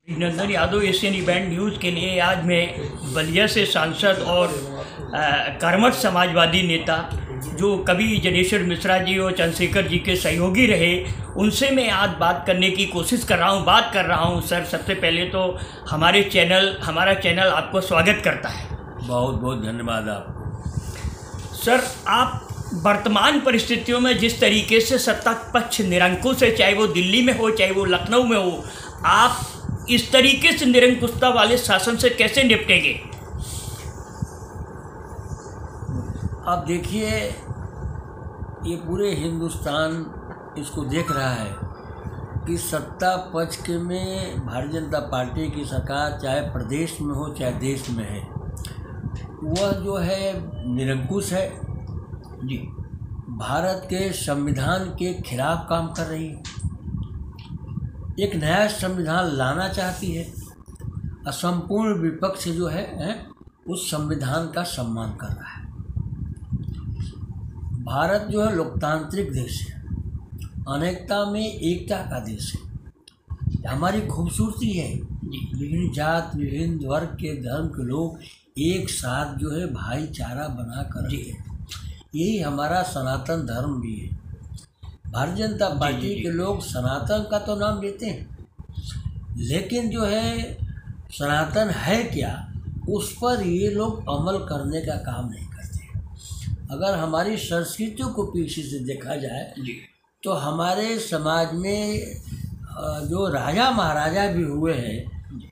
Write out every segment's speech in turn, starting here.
नंदन Yadav Asian event news के लिए आज मैं बलिया से सांसद और कर्मठ समाजवादी नेता जो कवि जनेश्वर मिश्रा जी और चंद्रशेखर जी के सहयोगी रहे, उनसे मैं आज बात करने की कोशिश कर रहा हूं। सर, सबसे पहले तो हमारा चैनल आपको स्वागत करता है। बहुत बहुत धन्यवाद आपको। सर, आप वर्तमान परिस्थितियों में जिस तरीके से सत्ता पक्ष निरंकुश है, चाहे वो दिल्ली में हो चाहे वो लखनऊ में हो, आप इस तरीके से निरंकुशता वाले शासन से कैसे निपटेंगे? आप देखिए, ये पूरे हिंदुस्तान इसको देख रहा है कि सत्ता पक्ष के में भारतीय जनता पार्टी की सरकार चाहे प्रदेश में हो चाहे देश में है, वह जो है निरंकुश है जी, भारत के संविधान के खिलाफ काम कर रही है, एक नया संविधान लाना चाहती है, असंपूर्ण विपक्ष जो है उस संविधान का सम्मान कर रहा है। भारत जो है लोकतांत्रिक देश है, अनेकता में एकता का देश है, हमारी खूबसूरती है। विभिन्न जात विभिन्न वर्ग के धर्म के लोग एक साथ जो है भाईचारा बना कर रहे हैं, यही हमारा सनातन धर्म भी है। भारतीय जनता पार्टी के लोग सनातन का तो नाम लेते हैं, लेकिन जो है सनातन है क्या, उस पर ये लोग अमल करने का काम नहीं करते। अगर हमारी संस्कृति को पीछे से देखा जाए तो हमारे समाज में जो राजा महाराजा भी हुए हैं,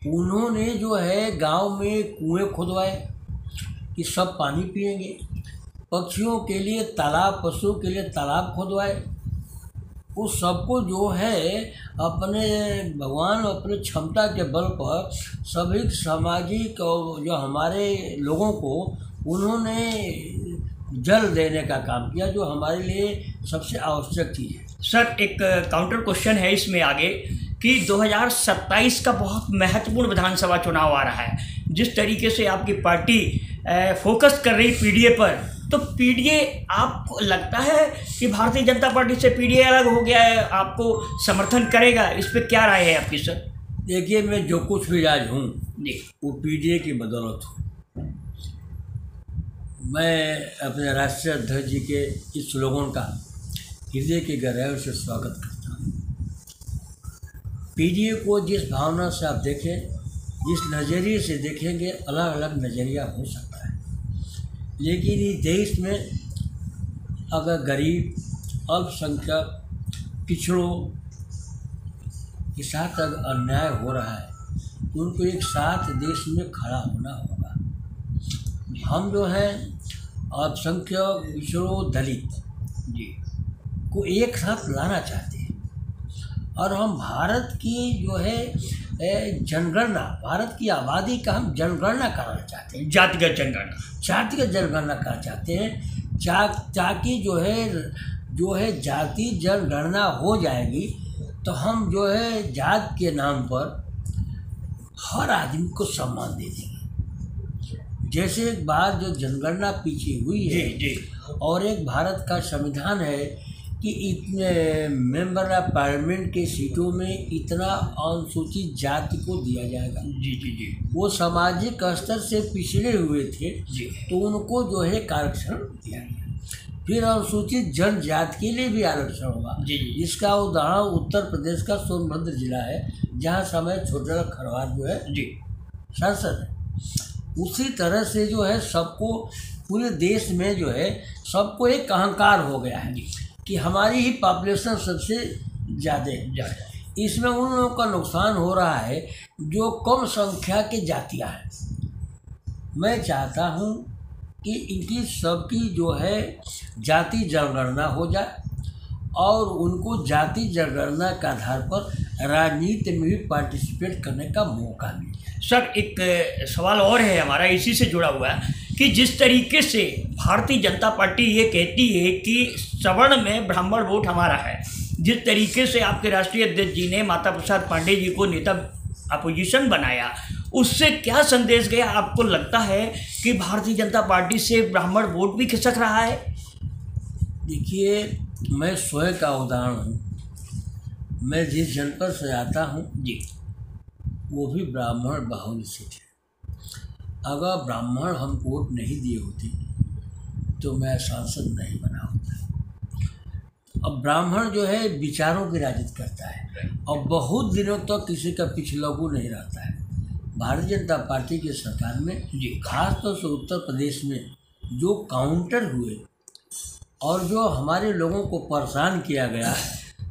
उन्होंने जो है गांव में कुएं खुदवाए कि सब पानी पिएंगे, पक्षियों के लिए तालाब, पशुओं के लिए तालाब खुदवाए। उस सबको जो है अपने भगवान अपने क्षमता के बल पर सभी सामाजिक और जो हमारे लोगों को उन्होंने जल देने का काम किया, जो हमारे लिए सबसे आवश्यक चीज़ है। सर, एक काउंटर क्वेश्चन है इसमें आगे कि 2027 का बहुत महत्वपूर्ण विधानसभा चुनाव आ रहा है। जिस तरीके से आपकी पार्टी फोकस कर रही पीडीए पर, तो पीडीए आपको लगता है कि भारतीय जनता पार्टी से पीडीए अलग हो गया है, आपको समर्थन करेगा? इस पर क्या राय है आपकी? सर देखिए, मैं जो कुछ भी आज हूँ वो पीडीए की बदौलत हूँ। मैं अपने राष्ट्रीय अध्यक्ष जी के इस स्लोगन का हृदय के गहराई से स्वागत करता हूँ। पीडीए को जिस भावना से आप देखें, जिस नज़रिए से देखेंगे, अलग अलग नज़रिया हो सकता है, लेकिन इस देश में अगर गरीब, अल्पसंख्यक, पिछड़ों के साथ अगर अन्याय हो रहा है तो उनको एक साथ देश में खड़ा होना होगा। हम जो है अल्पसंख्यक, पिछड़ों, दलित को एक साथ लाना चाहते हैं, और हम भारत की जो है जनगणना, भारत की आबादी का हम जनगणना कराना चाहते हैं, जातिगत जनगणना कराना चाहते हैं, ताकि जो है जाति जनगणना हो जाएगी तो हम जो है जात के नाम पर हर आदमी को सम्मान दे देंगे। जैसे एक बार जो जनगणना पीछे हुई है और एक भारत का संविधान है कि इतने मेंबर ऑफ पार्लियामेंट के सीटों में इतना अनुसूचित जाति को दिया जाएगा। वो सामाजिक स्तर से पिछड़े हुए थे तो उनको जो है आरक्षण दिया गया। फिर अनुसूचित जनजाति के लिए भी आरक्षण होगा, जिसका उदाहरण उत्तर प्रदेश का सोनभद्र जिला है, जहाँ समय छोटा खरवार जो है सांसद है। उसी तरह से जो है सबको, पूरे देश में जो है सबको एक अहंकार हो गया है कि हमारी ही पॉपुलेशन सबसे ज़्यादा है। इसमें उन लोगों का नुकसान हो रहा है जो कम संख्या के जातियाँ हैं। मैं चाहता हूँ कि इनकी सबकी जो है जाति जनगणना हो जाए और उनको जाति जनगणना के आधार पर राजनीति में भी पार्टिसिपेट करने का मौका मिले। सर, एक सवाल और है हमारा इसी से जुड़ा हुआ है कि जिस तरीके से भारतीय जनता पार्टी ये कहती है कि सवर्ण में ब्राह्मण वोट हमारा है, जिस तरीके से आपके राष्ट्रीय अध्यक्ष जी ने माता प्रसाद पांडे जी को नेता अपोजिशन बनाया, उससे क्या संदेश गया? आपको लगता है कि भारतीय जनता पार्टी से ब्राह्मण वोट भी खिसक रहा है? देखिए, मैं स्वयं का उदाहरण हूँ। मैं जिस जनपद से आता हूँ वो भी ब्राह्मण बहुल सीट है। अगर ब्राह्मण हम वोट नहीं दिए होती तो मैं सांसद नहीं बना होता। अब ब्राह्मण जो है विचारों की राजनीति करता है और बहुत दिनों तक तो किसी का पिछलगू नहीं रहता है। भारतीय जनता पार्टी की सरकार में खास तौर से उत्तर प्रदेश में जो काउंटर हुए और जो हमारे लोगों को परेशान किया गया,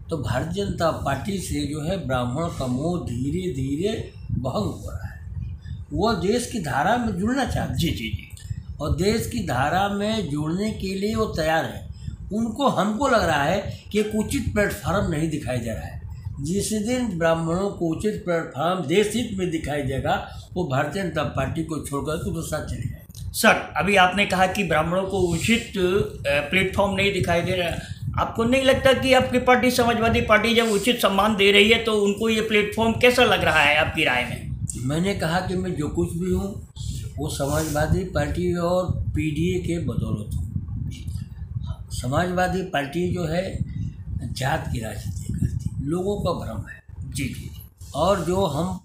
तो भारतीय जनता पार्टी से जो है ब्राह्मण का मोह धीरे धीरे भंग हो रहा है। वो देश की धारा में जुड़ना चाहते हैं। जी जी जी। और देश की धारा में जुड़ने के लिए वो तैयार है। उनको हमको लग रहा है कि एक उचित प्लेटफार्म नहीं दिखाई दे रहा है। जिस दिन ब्राह्मणों को उचित प्लेटफार्म देश हित में दिखाई देगा, वो भारतीय जनता पार्टी को छोड़कर तो साथ चले जाए। सर, अभी आपने कहा कि ब्राह्मणों को उचित प्लेटफॉर्म नहीं दिखाई दे रहा। आपको नहीं लगता कि आपकी पार्टी समाजवादी पार्टी जब उचित सम्मान दे रही है तो उनको ये प्लेटफॉर्म कैसा लग रहा है आपकी राय में? मैंने कहा कि मैं जो कुछ भी हूँ वो समाजवादी पार्टी और पीडीए के बदौलत हूँ। समाजवादी पार्टी जो है जात की राजनीति करती, लोगों का भ्रम है। जी जी। और जो हम